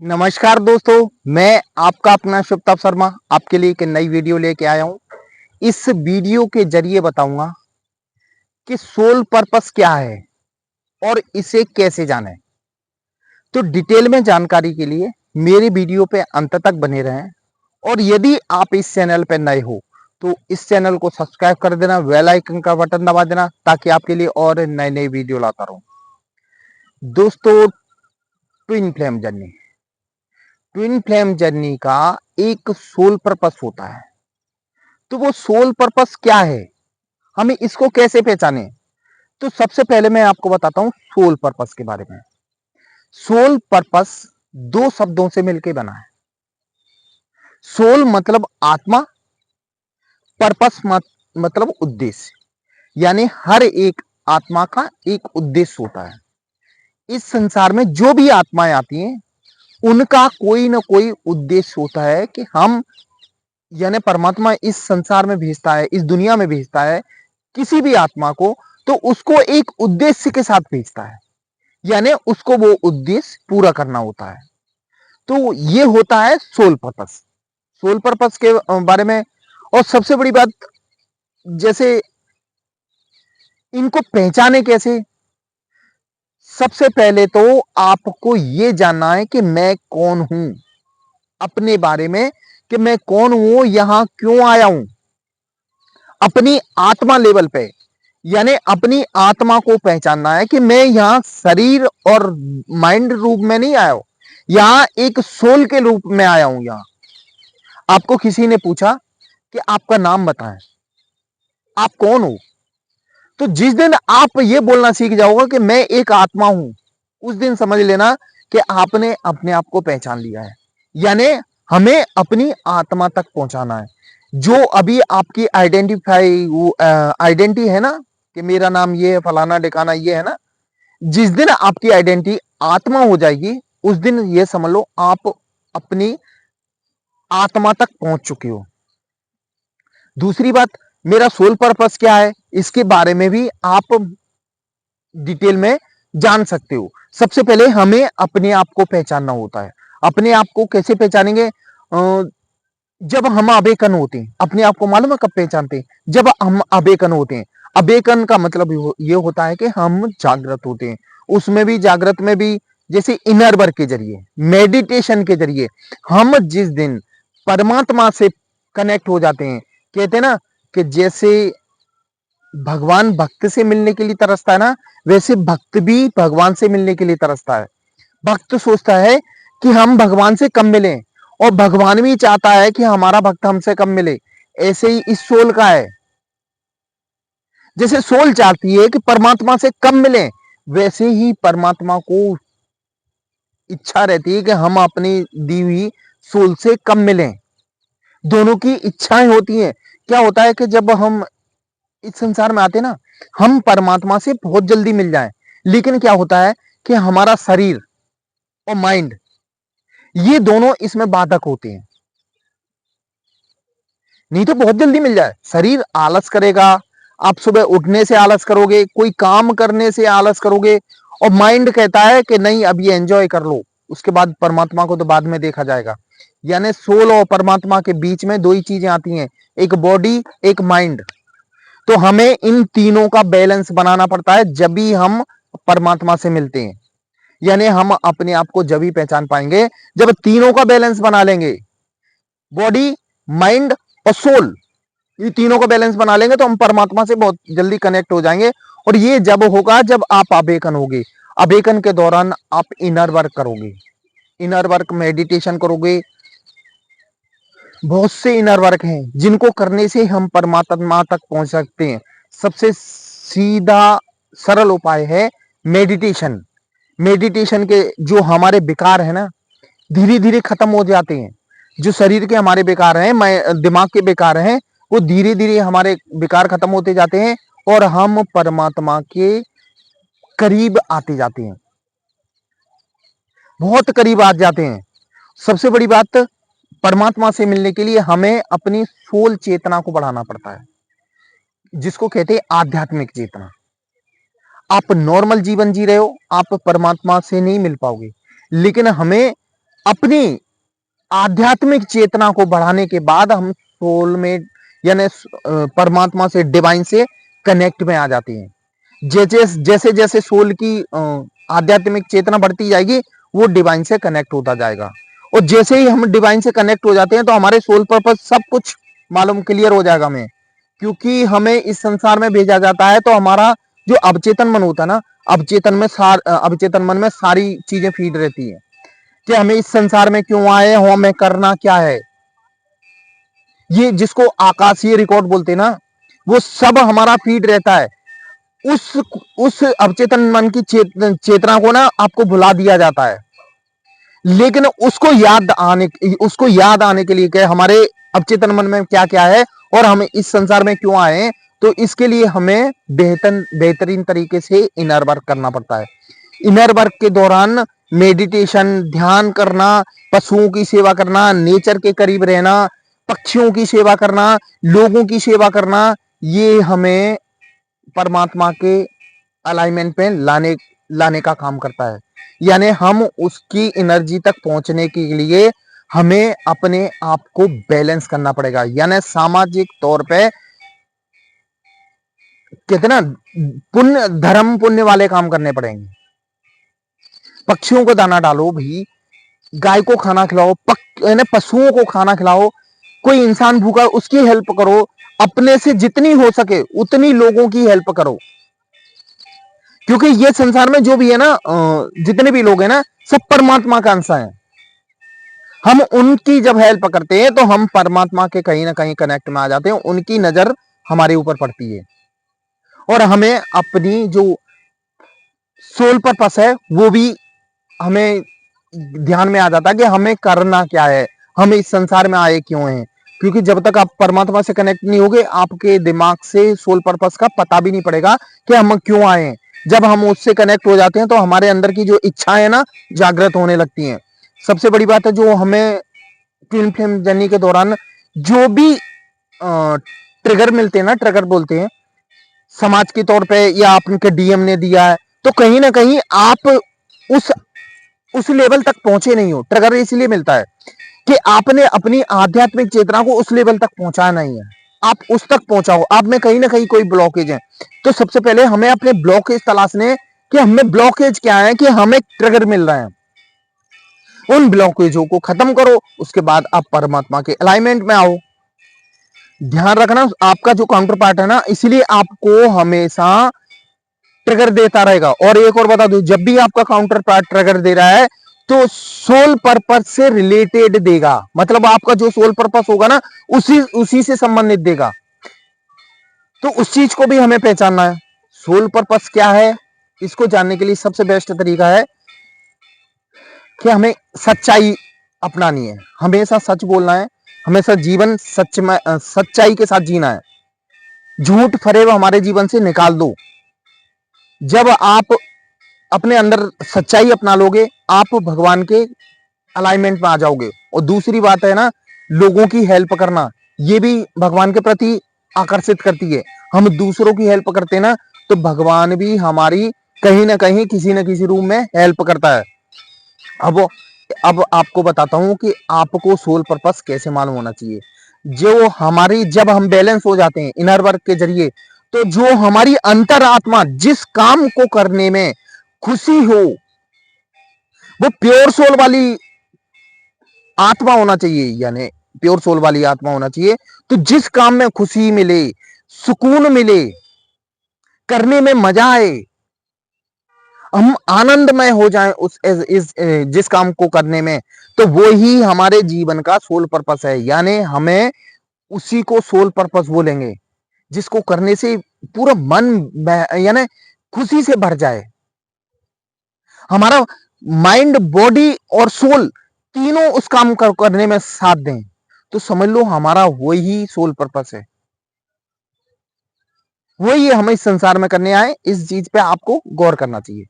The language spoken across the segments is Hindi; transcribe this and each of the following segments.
नमस्कार दोस्तों, मैं आपका अपना शुभताप शर्मा आपके लिए एक नई वीडियो लेके आया हूँ। इस वीडियो के जरिए बताऊंगा कि सोल पर्पस क्या है और इसे कैसे जानें। तो डिटेल में जानकारी के लिए मेरे वीडियो पे अंत तक बने रहें और यदि आप इस चैनल पे नए हो तो इस चैनल को सब्सक्राइब कर देना, बेल आइकन का बटन दबा देना ताकि आपके लिए और नए नए वीडियो लाता रहूं। दोस्तों, twin flame journey twin flame journey का एक सोल पर्पस होता है। तो वो सोल पर्पस क्या है, हमें इसको कैसे पहचाने? तो सबसे पहले मैं आपको बताता हूं सोल पर्पस के बारे में। सोल पर्पस दो शब्दों से मिलकर बना है। सोल मतलब आत्मा, पर्पस मतलब उद्देश्य। यानी हर एक आत्मा का एक उद्देश्य होता है। इस संसार में जो भी आत्माएं आती हैं उनका कोई ना कोई उद्देश्य होता है कि हम, यानी परमात्मा इस संसार में भेजता है, इस दुनिया में भेजता है किसी भी आत्मा को, तो उसको एक उद्देश्य के साथ भेजता है। यानी उसको वो उद्देश्य पूरा करना होता है। तो ये होता है सोल पर्पस। सोल पर्पस के बारे में। और सबसे बड़ी बात, जैसे इनको पहचाने कैसे? सबसे पहले तो आपको ये जानना है कि मैं कौन हूं, अपने बारे में कि मैं कौन हूं, यहां क्यों आया हूं। अपनी आत्मा लेवल पे, यानी अपनी आत्मा को पहचानना है कि मैं यहां शरीर और माइंड रूप में नहीं आया हूं, यहां एक सोल के रूप में आया हूं। यहां आपको किसी ने पूछा कि आपका नाम बताएं, आप कौन हो, तो जिस दिन आप ये बोलना सीख जाओगे कि मैं एक आत्मा हूं, उस दिन समझ लेना कि आपने अपने आप को पहचान लिया है। यानी हमें अपनी आत्मा तक पहुंचाना है। जो अभी आपकी आइडेंटिटी है ना, कि मेरा नाम ये है, फलाना ठिकाना ये है ना, जिस दिन आपकी आइडेंटिटी आत्मा हो जाएगी उस दिन ये समझ लो आप अपनी आत्मा तक पहुंच चुके हो। दूसरी बात, मेरा सोल पर्पस क्या है, इसके बारे में भी आप डिटेल में जान सकते हो। सबसे पहले हमें अपने आप को पहचानना होता है। अपने आप को कैसे पहचानेंगे? जब हम अबेकन होते हैं, अपने आप को मालूम है कब पहचानते हैं? जब हम अबेकन होते हैं। अबेकन का मतलब ये होता है कि हम जागृत होते हैं। उसमें भी, जागृत में भी, जैसे इनर वर्क के जरिए, मेडिटेशन के जरिए हम जिस दिन परमात्मा से कनेक्ट हो जाते हैं, कहते हैं ना कि जैसे भगवान भक्त से मिलने के लिए तरसता है ना, वैसे भक्त भी भगवान से मिलने के लिए तरसता है। भक्त सोचता है कि हम भगवान से कम मिलें और भगवान भी चाहता है कि हमारा भक्त हमसे कम मिले। ऐसे ही इस सोल का है। जैसे सोल चाहती है कि परमात्मा से कम मिले, वैसे ही परमात्मा को इच्छा रहती है कि हम अपनी दी हुई सोल से कम मिलें। दोनों की इच्छाएं होती हैं। क्या होता है कि जब हम इस संसार में आते ना, हम परमात्मा से बहुत जल्दी मिल जाएं, लेकिन क्या होता है कि हमारा शरीर और माइंड, ये दोनों इसमें बाधक होते हैं। नहीं तो बहुत जल्दी मिल जाए। शरीर आलस करेगा, आप सुबह उठने से आलस करोगे, कोई काम करने से आलस करोगे, और माइंड कहता है कि नहीं अब ये एंजॉय कर लो, उसके बाद परमात्मा को तो बाद में देखा जाएगा। यानी सोल और परमात्मा के बीच में दो ही चीजें आती हैं, एक बॉडी, एक माइंड। तो हमें इन तीनों का बैलेंस बनाना पड़ता है जब भी हम परमात्मा से मिलते हैं। यानी हम अपने आप को जब भी पहचान पाएंगे जब तीनों का बैलेंस बना लेंगे। बॉडी, माइंड और सोल, ये तीनों का बैलेंस बना लेंगे तो हम परमात्मा से बहुत जल्दी कनेक्ट हो जाएंगे। और ये जब होगा जब आप अवेकन होगे। अवेकन के दौरान आप इनर वर्क करोगे, इनर वर्क मेडिटेशन करोगे। बहुत से इनर वर्क हैं जिनको करने से हम परमात्मा तक पहुंच सकते हैं। सबसे सीधा सरल उपाय है मेडिटेशन। मेडिटेशन के जो हमारे विकार है ना, धीरे धीरे खत्म हो जाते हैं। जो शरीर के हमारे विकार हैं, दिमाग के विकार हैं, वो धीरे धीरे हमारे विकार खत्म होते जाते हैं और हम परमात्मा के करीब आते जाते हैं, बहुत करीब आ जाते हैं। सबसे बड़ी बात, परमात्मा से मिलने के लिए हमें अपनी सोल चेतना को बढ़ाना पड़ता है, जिसको कहते हैं आध्यात्मिक चेतना। आप नॉर्मल जीवन जी रहे हो, आप परमात्मा से नहीं मिल पाओगे, लेकिन हमें अपनी आध्यात्मिक चेतना को बढ़ाने के बाद हम सोल में यानी परमात्मा से, डिवाइन से कनेक्ट में आ जाते हैं। जैसे जैसे जैसे सोल की आध्यात्मिक चेतना बढ़ती जाएगी, वो डिवाइन से कनेक्ट होता जाएगा। और जैसे ही हम डिवाइन से कनेक्ट हो जाते हैं तो हमारे सोल पर्पस सब कुछ मालूम, क्लियर हो जाएगा हमें। क्योंकि हमें इस संसार में भेजा जाता है तो हमारा जो अवचेतन मन होता है ना, अवचेतन मन में सारी चीजें फीड रहती है कि हमें इस संसार में क्यों आए हो, हमें करना क्या है। ये जिसको आकाशीय रिकॉर्ड बोलते हैं ना, वो सब हमारा फीड रहता है। उस उस अवचेतन मन की चेतना को ना आपको भुला दिया जाता है। लेकिन उसको याद आने के लिए क्या, हमारे अवचेतन मन में क्या क्या है और हम इस संसार में क्यों आए हैं, तो इसके लिए हमें बेहतरीन तरीके से इनर वर्क करना पड़ता है। इनर वर्क के दौरान मेडिटेशन, ध्यान करना, पशुओं की सेवा करना, नेचर के करीब रहना, पक्षियों की सेवा करना, लोगों की सेवा करना, ये हमें परमात्मा के अलाइनमेंट में लाने का काम करता है। यानी हम उसकी एनर्जी तक पहुंचने के लिए हमें अपने आप को बैलेंस करना पड़ेगा। यानी सामाजिक तौर पे कितना पुण्य, धर्म पुण्य वाले काम करने पड़ेंगे। पक्षियों को दाना डालो भाई, गाय को खाना खिलाओ, पशुओं को खाना खिलाओ, कोई इंसान भूखा उसकी हेल्प करो, अपने से जितनी हो सके उतनी लोगों की हेल्प करो। क्योंकि ये संसार में जो भी है ना, जितने भी लोग हैं ना, सब परमात्मा का अंश है। हम उनकी जब हेल्प करते हैं तो हम परमात्मा के कहीं ना कहीं कनेक्ट में आ जाते हैं, उनकी नजर हमारे ऊपर पड़ती है और हमें अपनी जो सोल पर्पस है वो भी हमें ध्यान में आ जाता है कि हमें करना क्या है, हम इस संसार में आए क्यों हैं। क्योंकि जब तक आप परमात्मा से कनेक्ट नहीं होगे, आपके दिमाग से सोल पर्पस का पता भी नहीं पड़ेगा कि हम क्यों आए हैं। जब हम उससे कनेक्ट हो जाते हैं तो हमारे अंदर की जो इच्छाएं ना जागृत होने लगती हैं। सबसे बड़ी बात है, जो हमें ट्विन फ्लेम जर्नी के दौरान जो भी ट्रिगर मिलते हैं ना, ट्रिगर बोलते हैं, समाज के तौर पे या आपके डीएम ने दिया है, तो कहीं ना कहीं आप उस उस लेवल तक पहुंचे नहीं हो। ट्रिगर इसलिए मिलता है कि आपने अपनी आध्यात्मिक चेतना को उस लेवल तक पहुंचाया नहीं है। आप उस तक पहुंचाओ, आप में कहीं ना कहीं कोई ब्लॉकेज है। तो सबसे पहले हमें अपने ब्लॉकेज तलाशने कि हमें ब्लॉकेज क्या है, कि हमें ट्रिगर मिल रहे हैं। उन ब्लॉकेजों को खत्म करो, उसके बाद आप परमात्मा के अलाइनमेंट में आओ। ध्यान रखना, आपका जो काउंटर पार्ट है ना, इसलिए आपको हमेशा ट्रिगर देता रहेगा। और एक और बता दो, जब भी आपका काउंटर पार्ट ट्रिगर दे रहा है तो सोल पर्पस से रिलेटेड देगा। मतलब आपका जो सोल पर्पस होगा ना, उसी से संबंधित देगा। तो उस चीज को भी हमें पहचानना है। सोल पर्पस क्या है, इसको जानने के लिए सबसे बेस्ट तरीका है कि हमें सच्चाई अपनानी है, हमेशा सच बोलना है, हमेशा जीवन सच्चाई के साथ जीना है। झूठ फरेब हमारे जीवन से निकाल दो। जब आप अपने अंदर सच्चाई अपना लोगे, आप भगवान के अलाइनमेंट में आ जाओगे। और दूसरी बात है ना, लोगों की हेल्प करना, ये भी भगवान के प्रति आकर्षित करती है। हम दूसरों की हेल्प करते हैं ना, तो भगवान भी हमारी कहीं ना कहीं किसी न किसी रूप में हेल्प करता है। अब आपको बताता हूं कि आपको सोल पर्पस कैसे मालूम होना चाहिए। जो हमारी, जब हम बैलेंस हो जाते हैं इनर वर्क के जरिए, तो जो हमारी अंतरात्मा जिस काम को करने में खुशी हो, वो प्योर सोल वाली आत्मा होना चाहिए। यानी प्योर सोल वाली आत्मा होना चाहिए। तो जिस काम में खुशी मिले, सुकून मिले, करने में मजा आए, हम आनंदमय हो जाएं जिस काम को करने में, तो वो ही हमारे जीवन का सोल पर्पस है। यानी हमें उसी को सोल पर्पस बोलेंगे जिसको करने से पूरा मन यानी खुशी से भर जाए। हमारा माइंड, बॉडी और सोल तीनों उस काम करने में साथ दें, तो समझ लो हमारा वही सोल पर्पस है, वही हम इस संसार में करने आए। इस चीज पे आपको गौर करना चाहिए।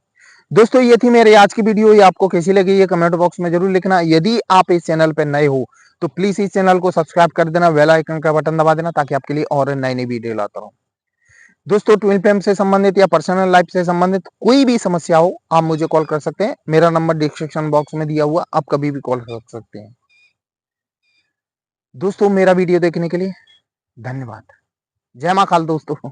दोस्तों, ये थी मेरी आज की वीडियो। ये आपको कैसी लगी ये कमेंट बॉक्स में जरूर लिखना। यदि आप इस चैनल पर नए हो तो प्लीज इस चैनल को सब्सक्राइब कर देना, बेल आइकन का बटन दबा देना, ताकि आपके लिए और नई नई वीडियो लाता रहूं। दोस्तों ट्विन फ्लेम से संबंधित या पर्सनल लाइफ से संबंधित कोई भी समस्या हो आप मुझे कॉल कर सकते हैं। मेरा नंबर डिस्क्रिप्शन बॉक्स में दिया हुआ, आप कभी भी कॉल कर सकते हैं। दोस्तों मेरा वीडियो देखने के लिए धन्यवाद। जय मां काल दोस्तों।